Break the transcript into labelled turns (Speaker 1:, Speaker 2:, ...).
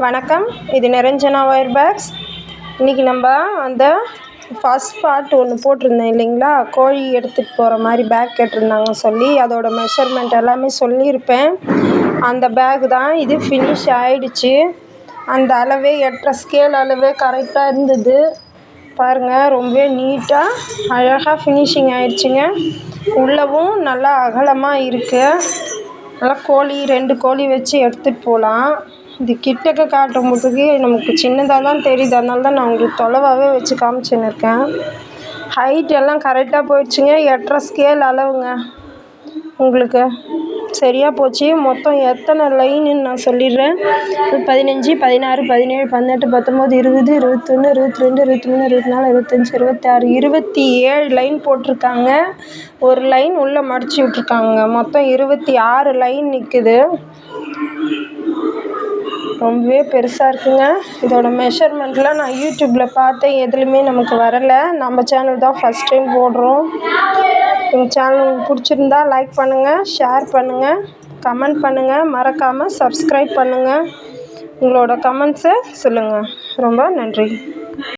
Speaker 1: வணக்கம், இது Niranjana wire packs. இன்றைக்கி நம்ம அந்த ஃபஸ்ட் பார்ட் ஒன்று போட்டிருந்தேன் இல்லைங்களா, கோழி எடுத்துகிட்டு போகிற மாதிரி பேக் கேட்டிருந்தாங்க சொல்லி, அதோட மெஷர்மெண்ட் எல்லாமே சொல்லியிருப்பேன். அந்த பேக் தான் இது. ஃபினிஷ் ஆகிடுச்சு. அந்த அளவே ஸ்கேல் அளவே கரெக்டாக இருந்தது. பாருங்கள், ரொம்பவே நீட்டாக அழகாக ஃபினிஷிங் ஆகிடுச்சிங்க. உள்ளவும் நல்லா அகலமாக இருக்குது. நல்லா கோழி 2 கோழி வச்சு எடுத்துகிட்டு போகலாம். இது கிட்டக்க காட்டும்போதுக்கு நமக்கு சின்னதாக தான் தெரியுது, அதனால தான் நான் உங்களுக்கு தொலைவாகவே வச்சு காமிச்சுன்னு இருக்கேன். ஹைட் எல்லாம் கரெக்டாக போயிடுச்சுங்க. 8.5 ஸ்கேல் அளவுங்க. உங்களுக்கு சரியாக போச்சு. மொத்தம் எத்தனை லைனுன்னு நான் சொல்லிடுறேன். 15, 16, 17, 18, 19, 20, 21, 22, 23, 24, 25, 26, 27 லைன் போட்டிருக்காங்க. ஒரு லைன் உள்ளே மடிச்சு விட்ருக்காங்க. மொத்தம் 26 லைன் நிற்குது. ரொம்பவே பெருசாக இருக்குங்க. இதோட மெஷர்மெண்ட்லாம் நான் யூடியூப்பில் பார்த்தேன், எதுலையுமே நமக்கு வரலை. நம்ம சேனல் தான் ஃபஸ்ட் டைம் போடுறோம். எங்கள் சேனல் உங்களுக்கு பிடிச்சிருந்தா லைக் பண்ணுங்கள், ஷேர் பண்ணுங்கள், கமெண்ட் பண்ணுங்கள், மறக்காமல் சப்ஸ்கிரைப் பண்ணுங்கள். உங்களோட கமெண்ட்ஸை சொல்லுங்கள். ரொம்ப நன்றி.